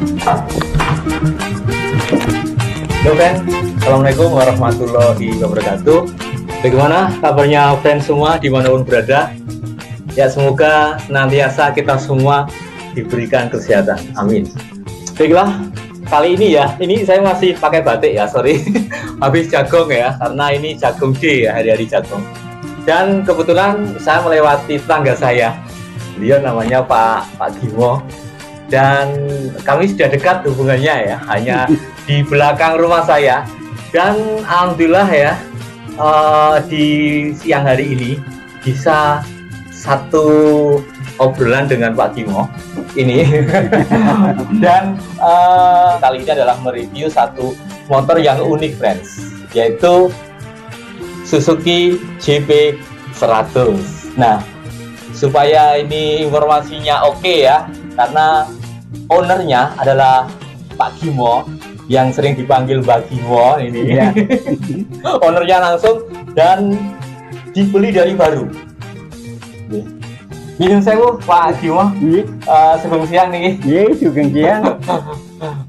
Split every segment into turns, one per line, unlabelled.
Halo friend, Assalamualaikum warahmatullahi wabarakatuh. Bagaimana kabarnya friend semua dimanapun berada? Ya, semoga senantiasa kita semua diberikan kesehatan, amin. Baiklah, kali ini ya, ini saya masih pakai batik ya, sorry. Habis jagung ya, karena ini jagung D ya, hari-hari jagung. Dan kebetulan saya melewati tetangga saya, beliau namanya Pak Gimo. Dan kami sudah dekat hubungannya ya, hanya di belakang rumah saya. Dan alhamdulillah ya, di siang hari ini bisa satu obrolan dengan Pak Gimo ini. Dan kali ini adalah mereview satu motor yang unik friends, yaitu Suzuki JP 100. Nah, supaya ini informasinya oke ya, karena ownernya adalah Pak Gimo yang sering dipanggil Mbak Gimo ini ya. Ownernya langsung dan dibeli dari baru. Minum sewu Pak Gimo. Sebelum siang nih.
Iya, sugeng siang.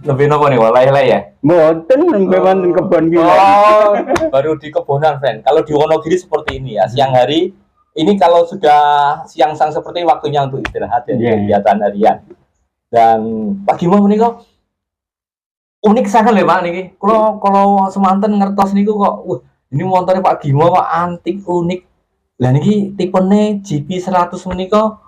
Lebih nopo nih walai ya.
Mboten nembe wonten kebon ki.
Oh, baru di kebonan friend. Kalau di Wonogiri seperti ini ya, siang hari. Ini kalau sudah siang-siang seperti waktunya untuk istirahat ya, kegiatan harian. Dan Pak Gimo ini kok unik sekali ya Pak niki. Kalau semanten ngertos niku kok, ini motornya Pak Gimo kok antik unik. Lah niki tipenya GP 100 menika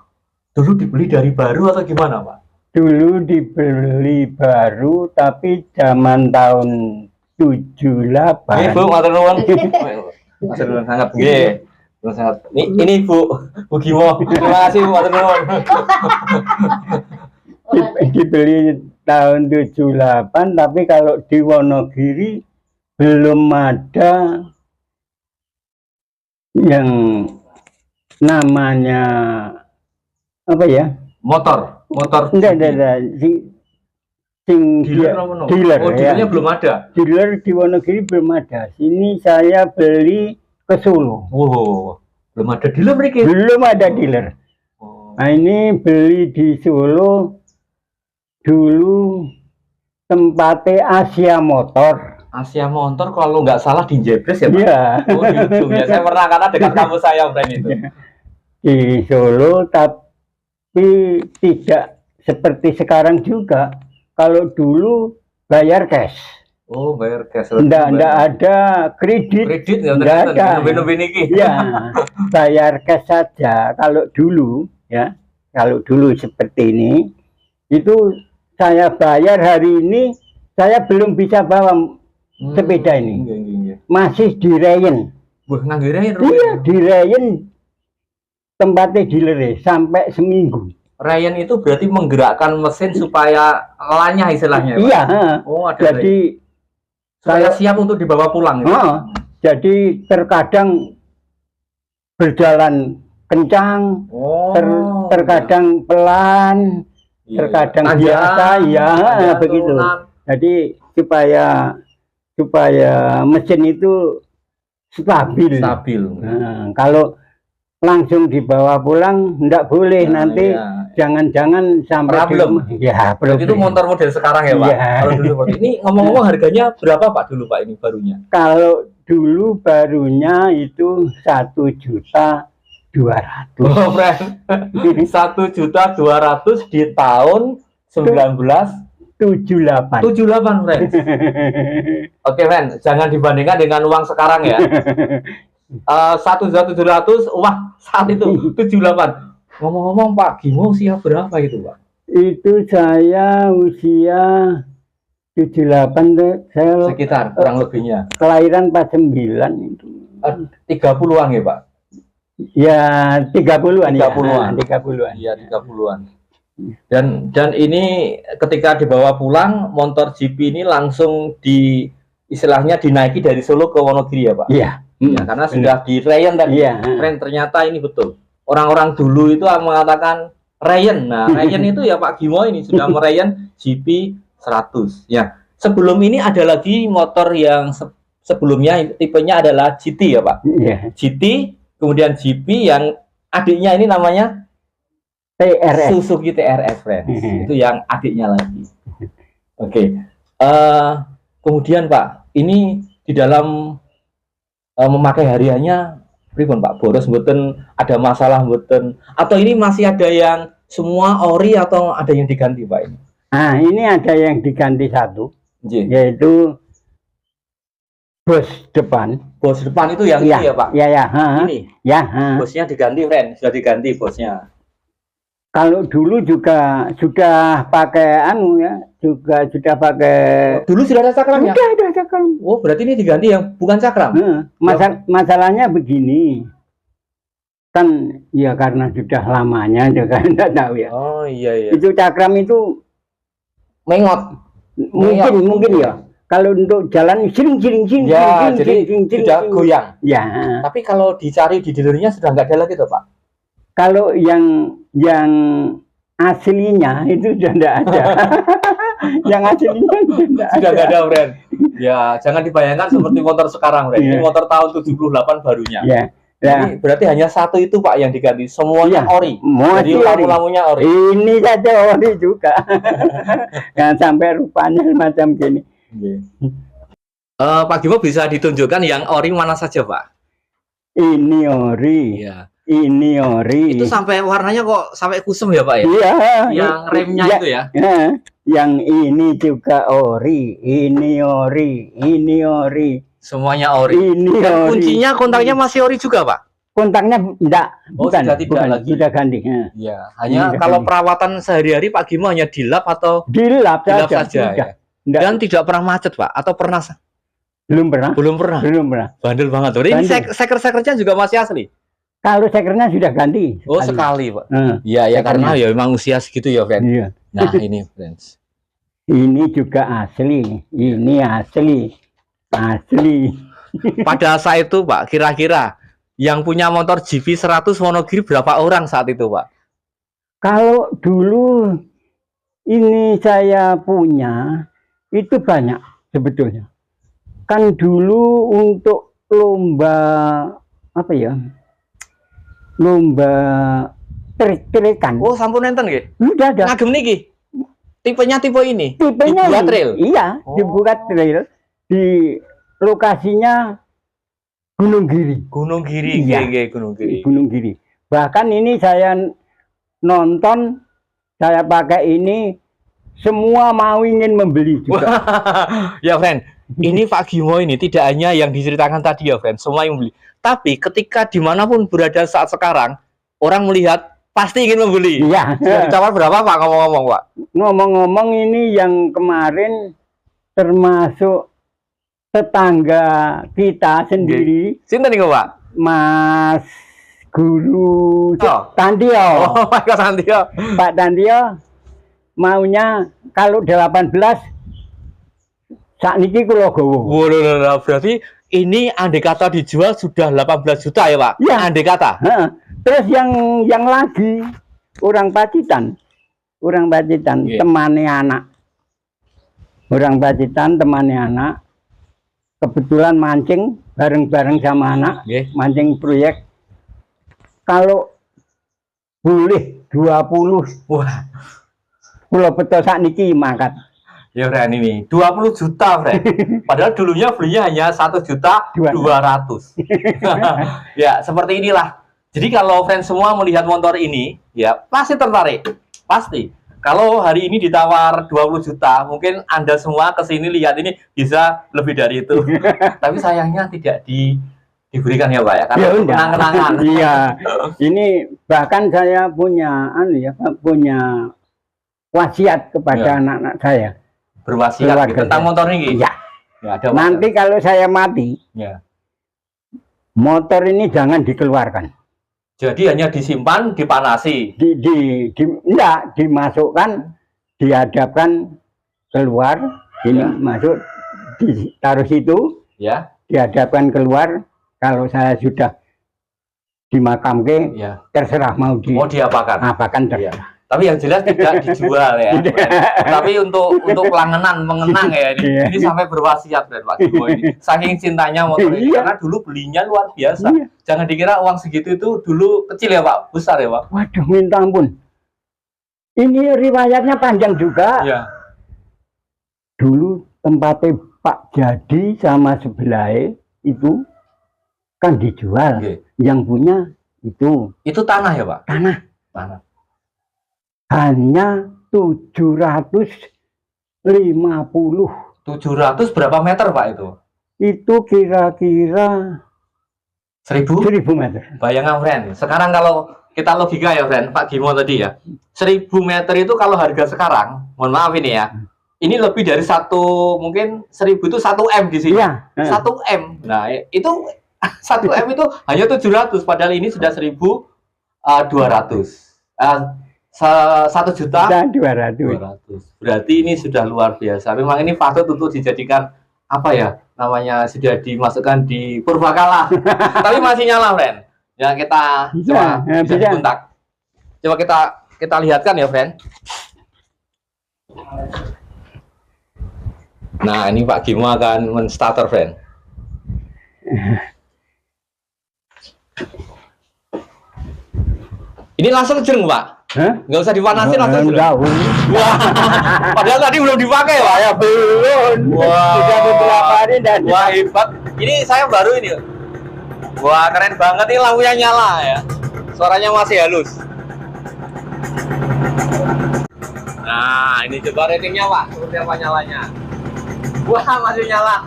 dulu dibeli dari baru atau gimana Pak?
Dulu dibeli baru tapi zaman tahun 78.
Nggih Bu, matur nuwun. Matur nuwun sangat nggih. Ini Bu Gimo, terima kasih Bu, matur nuwun.
Dibeli tahun 78, tapi kalau di Wonogiri belum ada yang namanya apa ya?
Motor.
Enggak. Dealer,
oh, dealernya
ya.
Belum ada.
Dealer di Wonogiri belum ada. Sini saya beli ke Solo.
Wow, belum ada dealer mereka.
Belum ada dealer. Nah, ini beli di Solo dulu tempatnya Asia Motor.
Asia Motor kalau nggak salah di Jebres ya Pak?
Iya.
Oh, di ujung ya. Saya pernah karena dekat kampus saya friend itu.
Di Solo, tapi tidak seperti sekarang juga. Kalau dulu bayar cash.
Oh, bayar cash.
Enggak ada kredit.
Kredit ya,
enggak ada. Ya, bayar cash saja. Kalau dulu ya, kalau dulu seperti ini, itu saya bayar hari ini, saya belum bisa bawa sepeda ini. Masih di Rayen.
Wah, nang Rayen.
Iya, di Rayen tempatnya dealer sampai seminggu.
Rayen itu berarti menggerakkan mesin supaya lanyah istilahnya.
Iya.
Oh, ada.
Jadi
saya siap untuk dibawa pulang. Gitu.
Jadi terkadang berjalan kencang, terkadang pelan, terkadang biasa, ya begitu. Jadi supaya mesin itu stabil. Nah, kalau langsung dibawa pulang enggak boleh, nanti jangan-jangan sampai
problem. Berarti itu motor model sekarang ya Pak. Kalau dulu ini ngomong-ngomong harganya berapa Pak dulu Pak ini barunya?
Kalau dulu barunya itu 1.200.000.
Oh, friend. 1.200.000 di tahun 1978. 78 friend. Oke friend, jangan dibandingkan dengan uang sekarang ya. 1.700.000 wah saat itu 78. Ngomong-ngomong Pak Gimo usia berapa itu Pak?
Itu saya usia 78, saya
sekitar kurang lebihnya.
Kelahiran 49 itu.
30-an ya Pak?
Ya 30-an.
30-an. Iya 30-an. Dan ini ketika dibawa pulang motor GP ini langsung istilahnya dinaiki dari Solo ke Wonogiri ya Pak?
Iya.
Ya, karena sudah di Rayen tadi. Friend, ternyata ini betul. Orang-orang dulu itu mengatakan Rayen. Nah, Rayen itu ya Pak Gimo ini sudah merayen GP 100. Ya. Sebelum ini ada lagi motor yang sebelumnya tipenya adalah GT ya Pak.
Iya.
GT, kemudian GP yang adiknya ini namanya
TRS.
Suzuki TRS, friends. Itu yang adiknya lagi. Oke. Kemudian Pak, ini di dalam memakai hariannya pripun Pak? Boros mboten, ada masalah mboten, atau ini masih ada yang semua ori atau ada yang diganti Pak ini?
Nah, ini ada yang diganti satu, yaitu bos depan.
Bos depan itu yang ini ya Pak?
Ya, ya.
Ini?
Ya.
Bosnya diganti, friend. Sudah diganti bosnya.
Kalau dulu juga sudah pakai anu ya, juga sudah pakai.
Dulu sudah ada cakramnya?
Sudah ada cakram.
Oh, berarti ini diganti yang bukan cakram?
Masalahnya begini, kan ya karena sudah lamanya juga enggak tahu ya.
Oh iya.
Itu cakram itu
mengot.
Mungkin ya. Kalau untuk jalan sering
ya, jadi sudah goyang.
Ya.
Tapi kalau dicari di dealernya sudah nggak ada lagi tuh Pak.
Kalau yang aslinya itu sudah tidak ada. Yang aslinya
sudah nggak ada, friend. Ya, jangan dibayangkan seperti motor sekarang, friend. Ini motor tahun 78 barunya.
Ya.
Jadi berarti hanya satu itu Pak yang diganti, semuanya ori. Jadi lampu-lampunya ori.
Ini saja ori juga. Yang sampai rupanya macam gini.
Pak Gimo bisa ditunjukkan yang ori mana saja Pak?
Ini ori.
Iya.
Ini ori.
Itu sampai warnanya kok sampai kusem ya Pak ya?
Iya.
Yang remnya itu ya?
Yang ini juga ori. Ini ori. Ini ori.
Semuanya ori.
Ini ori.
Kuncinya kontaknya masih ori juga Pak?
Kontaknya enggak.
Sudah tidak lagi.
Sudah ganti.
Ya. Hanya kalau perawatan sehari-hari Pak Gimo hanya dilap atau?
Dilap saja.
Ya. Dan tidak pernah macet Pak? Atau pernah?
Belum pernah.
Belum pernah. Bandel banget. Ini seker-sekernya juga masih asli?
Kalau sekernya sudah ganti.
Oh sekali Pak. Iya karena ya memang usia segitu ya friend.
Iya.
Nah ini friends.
Ini juga asli. Ini asli.
Pada saat itu Pak, kira-kira yang punya motor GV 100 Wonogiri berapa orang saat itu Pak?
Kalau dulu ini saya punya itu banyak sebetulnya. Kan dulu untuk lomba apa ya? Lomba trik-trikan.
Oh, sampun enten nggih?
Sudah ada.
Ngagem niki. Tipenya tipe ini.
Tipenya
dibuat trail.
Iya, dibuat trail di lokasinya Gunung Giri.
Gunung Giri, iya. Gunung Giri.
Gunung Giri. Bahkan ini saya nonton, saya pakai ini, semua mau ingin membeli juga.
Ya, friend. Ini Pak Gimo ini tidak hanya yang diceritakan tadi ya, friend. Semua yang membeli. Tapi ketika dimanapun berada saat sekarang, orang melihat pasti ingin membeli.
Iya.
Sudah ditawar berapa Pak ngomong-ngomong Pak?
Ngomong-ngomong ini yang kemarin termasuk tetangga kita sendiri.
Sinten niku Pak?
Mas Guru Tandio.
Oh, Pak Tandio.
Pak Tandio maunya kalau 18 saat niki kula gowo.
Waduh, berarti ini andai kata dijual sudah 18 juta ya Pak?
Iya.
Andai kata.
Terus yang lagi orang Pacitan temannya anak. Orang Pacitan temannya anak. Kebetulan mancing bareng-bareng sama anak. Mancing proyek. Kalau boleh 20.
Wah.
Kula beto sakniki mangkat.
Ya friend ini 20 juta friend. Padahal dulunya belinya hanya 1.200.000. Ya seperti inilah. Jadi kalau friend semua melihat motor ini, ya pasti tertarik. Pasti. Kalau hari ini ditawar 20 juta, mungkin Anda semua kesini lihat ini bisa lebih dari itu. Tapi sayangnya tidak diberikan ya Pak ya, karena kenang-kenangan.
Iya. Ini bahkan saya punya punya wasiat kepada anak-anak saya.
Berwasiat gitu, tentang motor ini.
Iya.
Ya, ada
nanti kalau saya mati, motor ini jangan dikeluarkan.
Jadi hanya disimpan, dipanasi.
Enggak, dimasukkan, dihadapkan keluar, ini masuk, ditaruh situ, dihadapkan keluar. Kalau saya sudah dimakamkan, terserah mau
diapakan.
Apakan terserah.
Tapi yang jelas tidak dijual ya. Tapi untuk mengenang ya ini sampai berwasiat Pak Gimo ini. Saking cintanya motor ini karena dulu belinya luar biasa. Jangan dikira uang segitu itu dulu kecil ya Pak, besar ya Pak.
Waduh, minta ampun. Ini riwayatnya panjang juga.
Ya.
Dulu tempatnya Pak Jadi sama sebelah itu kan dijual.
Oke.
Yang punya
Itu tanah ya, Pak?
tanah.
Tanah.
Hanya 750.
700 berapa meter, Pak itu?
Itu kira-kira
1000
meter.
Bayangkan, friend. Sekarang kalau kita logika ya, friend, Pak Gimo tadi ya. 1000 meter itu kalau harga sekarang, mohon maaf ini ya. Ini lebih dari mungkin 1000 itu 1 M di sini.
Iya.
1 M. Nah, itu 1 M itu hanya 700, padahal ini sudah 1.200. 1.200.000. Berarti ini sudah luar biasa. Memang ini patut untuk dijadikan apa ya? Namanya sudah dimasukkan di purbakala. Tapi masih nyala, friend. Ya, kita coba bisa dikontak. Coba kita lihatkan ya, friend. Nah, ini Pak Gimo akan men-starter, friend. Ini langsung jeng, Pak. Nggak usah dipanasin, langsung jeng. Wah, padahal tadi belum dipakai, Pak.
Ya belum.
Wah,
sudah beberapa hari dan
wah, hebat. Ini saya baru ini. Wah, keren banget nih, lampunya nyala ya. Suaranya masih halus. Nah, ini coba ratingnya, Pak. Seperti apa nyalanya? Wah, masih nyala.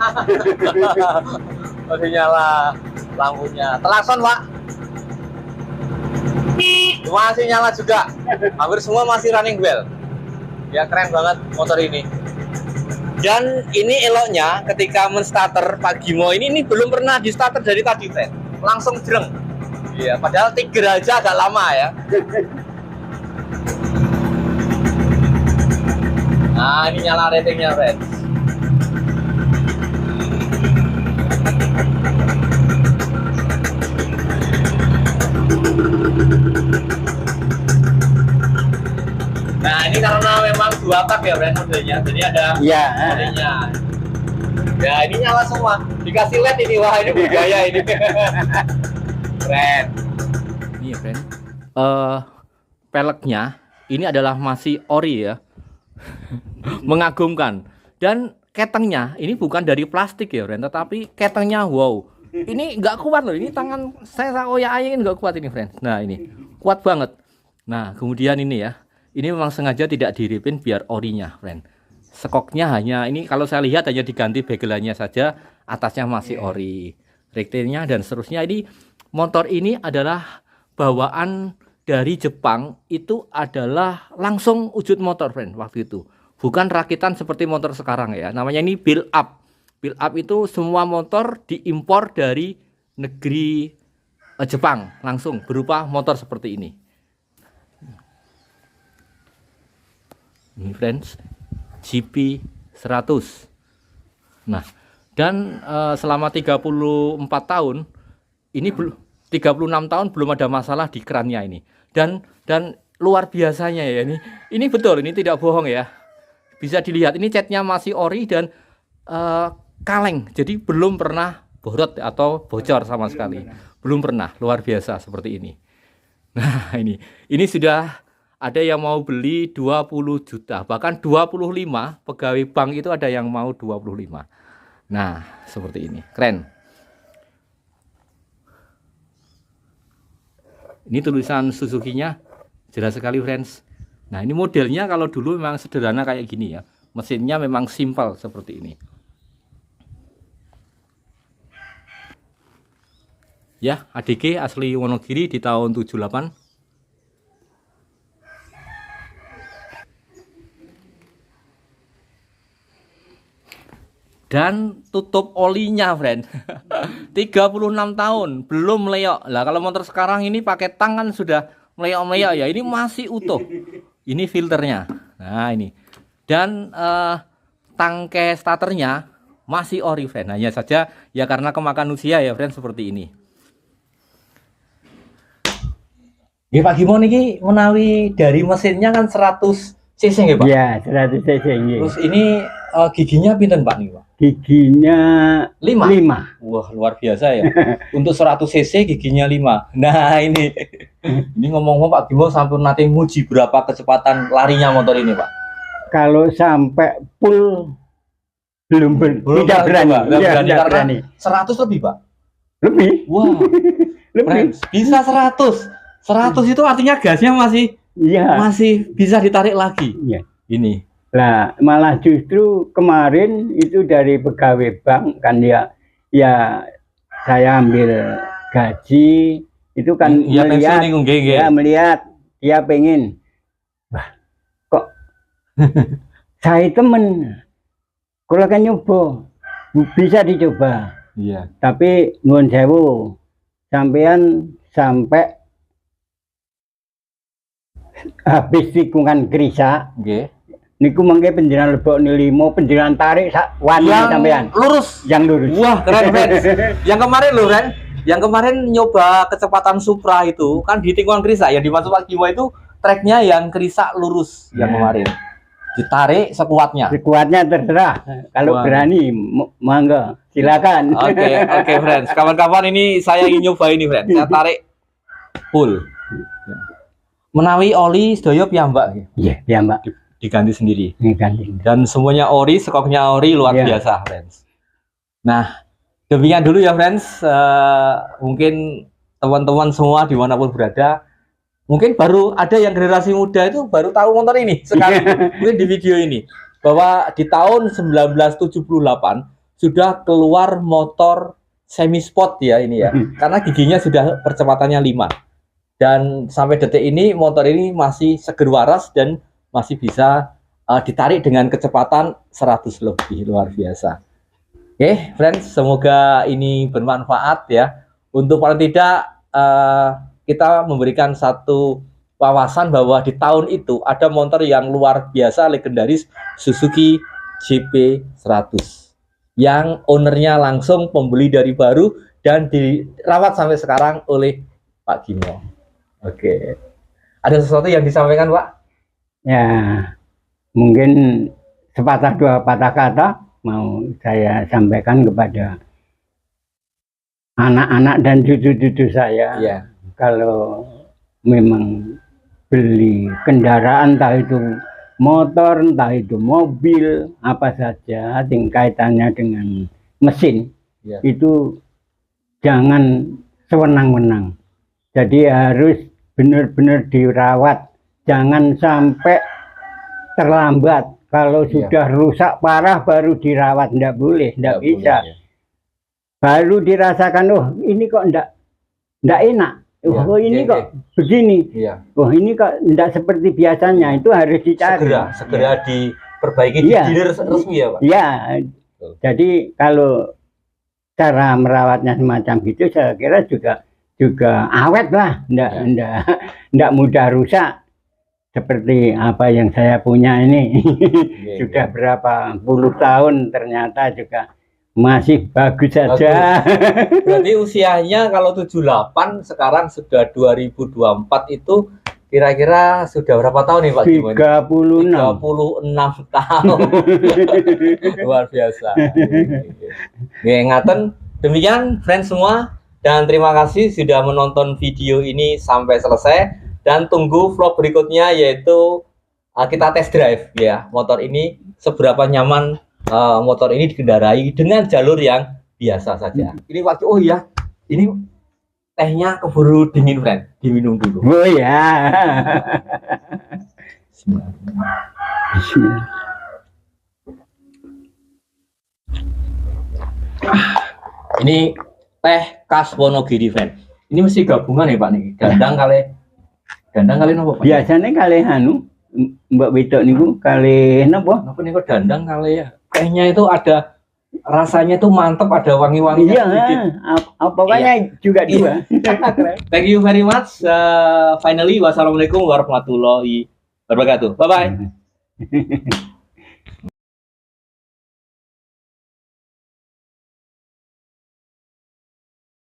Masih nyala lampunya. Klakson, Pak. Masih nyala juga. Hampir semua masih running bell. Ya, keren banget motor ini. Dan ini eloknya ketika men-starter Pak Gimo ini belum pernah di-starter dari tadi, friend. Langsung jreng. Iya, padahal tiger aja agak lama ya. Nah, ini nyala ratingnya, friend. Nah, ini karena memang 2 tak ya, friend, modelnya. Jadi ada modelnya. Ya, ini nyala semua. Dikasih LED ini, wah ini bergaya ini. Keren. Ini ya, friend. Peleknya ini adalah masih ori ya. Mengagumkan. Dan ketengnya ini bukan dari plastik ya, friend, tetapi ketengnya wow. Ini nggak kuat loh. Ini tangan saya oyak-ayakin nggak kuat ini, friend. Nah, ini kuat banget. Nah, kemudian ini ya. Ini memang sengaja tidak diripin biar orinya, friend. Sekoknya hanya ini kalau saya lihat hanya diganti begelannya saja, atasnya masih ori. Rektilnya dan seterusnya. Ini motor ini adalah bawaan dari Jepang, itu adalah langsung wujud motor, friend, waktu itu. Bukan rakitan seperti motor sekarang ya. Namanya ini build up. Build up itu semua motor diimpor dari negeri Jepang langsung berupa motor seperti ini. Ini, friends, GP 100. Nah, dan selama 34 tahun ini 36 tahun belum ada masalah di kerannya ini. Dan luar biasanya ya ini betul, ini tidak bohong ya. Bisa dilihat ini catnya masih ori dan kaleng. Jadi belum pernah borot atau bocor sama sekali. Belum pernah, luar biasa seperti ini. Nah, ini sudah ada yang mau beli 20 juta, bahkan 25, pegawai bank itu ada yang mau 25. Nah, seperti ini. Keren. Ini tulisan Suzuki-nya jelas sekali, friends. Nah, ini modelnya kalau dulu memang sederhana kayak gini ya. Mesinnya memang simpel seperti ini. Ya, ADG asli Wonogiri di tahun 78. Dan tutup olinya, friend. 36 tahun belum meleok. Lah kalau motor sekarang ini pakai tangan sudah meleok-meleok ya. Ini masih utuh. Ini filternya. Nah, ini. Dan tangkai starternya masih ori, friend. Hanya saja ya karena kemakan usia ya, friend, seperti ini. Ya, Pak Gimo niki menawi dari mesinnya kan 100 cc ya, Pak?
Iya, 100 cc.
Terus ini giginya pinten Pak nih Pak?
Giginya
5.
5.
Wah, luar biasa ya. Untuk 100 cc giginya 5. Nah, ini. Ini ngomong-ngomong Pak Bimo sampun nate nguji berapa kecepatan larinya motor ini, Pak?
Kalau sampai full belum tidak berani.
Tidak berani. 100 lebih, Pak?
Lebih.
Wah.
Lebih.
Friends, bisa 100. 100 itu artinya gasnya masih bisa ditarik lagi.
Iya.
Ini.
Lah, malah justru kemarin itu dari pegawai bank kan ya saya ambil gaji itu kan melihat dia pengen, wah kok saya temen kalau kan nyoba bisa dicoba.
Iya.
Tapi nuwun sewu sampean sampai habis tikungan Krisa.
Nggih.
Niku mangke penjenengan lebok nilimo penjenengan tarik sak wani sampean.
Lurus.
Yang lurus.
Wah, keren friends. Yang kemarin loh, Ren. Yang kemarin nyoba kecepatan Supra itu kan di tikungan Krisa yang dimaksud Pak Bimo itu treknya yang Krisa lurus yang kemarin. Ditarik sekuatnya. Sekuatnya
terserah. Kalau berani mangga silakan.
Oke, friends. Kawan-kawan ini saya ingin nyoba ini, friends. Saya tarik full. Menawi oli sedaya piyambak.
Iya, piyambak.
Diganti sendiri.
Diganti.
Dan semuanya ori, skoknya ori luar biasa, friends. Nah, demikian dulu ya, friends. Mungkin teman-teman semua dimanapun berada, mungkin baru ada yang generasi muda itu baru tahu motor ini sekali mungkin di video ini bahwa di tahun 1978 sudah keluar motor semi sport ya ini ya, karena giginya sudah percepatannya 5 dan sampai detik ini motor ini masih seger waras dan masih bisa ditarik dengan kecepatan 100 lebih, luar biasa. Oke, friends, semoga ini bermanfaat ya. Untuk paling tidak kita memberikan satu wawasan bahwa di tahun itu ada motor yang luar biasa legendaris, Suzuki JP100 yang ownernya langsung pembeli dari baru dan dirawat sampai sekarang oleh Pak Bimo. Oke, ada sesuatu yang disampaikan Pak?
Ya, mungkin sepatah dua patah kata mau saya sampaikan kepada anak-anak dan cucu-cucu saya.
Ya.
Kalau memang beli kendaraan, entah itu motor, entah itu mobil, apa saja yang kaitannya dengan mesin, itu jangan sewenang-wenang. Jadi harus benar-benar dirawat. Jangan sampai terlambat. Kalau sudah rusak parah baru dirawat, tidak boleh, tidak bisa. Baru dirasakan, oh ini kok tidak enak. Oh ini kok begini. Oh ini kok tidak seperti biasanya. Itu harus dicari.
Segera diperbaiki di dealer resmi ya Pak?
Iya. Jadi kalau cara merawatnya semacam itu saya kira juga awet lah. Tidak mudah rusak. Seperti apa yang saya punya ini sudah berapa puluh tahun ternyata juga masih bagus saja.
Berarti usianya kalau 78 sekarang sudah 2024 itu kira-kira sudah berapa tahun nih Pak Bimo?
36
tahun. Luar biasa. Ngaten demikian friends semua dan terima kasih sudah menonton video ini sampai selesai. Dan tunggu vlog berikutnya yaitu kita test drive ya motor ini, seberapa nyaman motor ini dikendarai dengan jalur yang biasa saja. Ini waktu ini tehnya keburu dingin friend, diminum dulu.
Oh ya.
Ini teh khas Wonogiri friend. Ini mesti gabungan ya Pak nih, dandang kali nopo Pak?
Biasanya kali Mbak Wedok niku kali nopo?
Napa niku dandang kali ya. Tehnya itu ada rasanya itu mantap, ada wangi-wanginya sedikit.
Pokoknya juga dua.
Thank you very much. Finally, wassalamualaikum warahmatullahi wabarakatuh. Bye bye.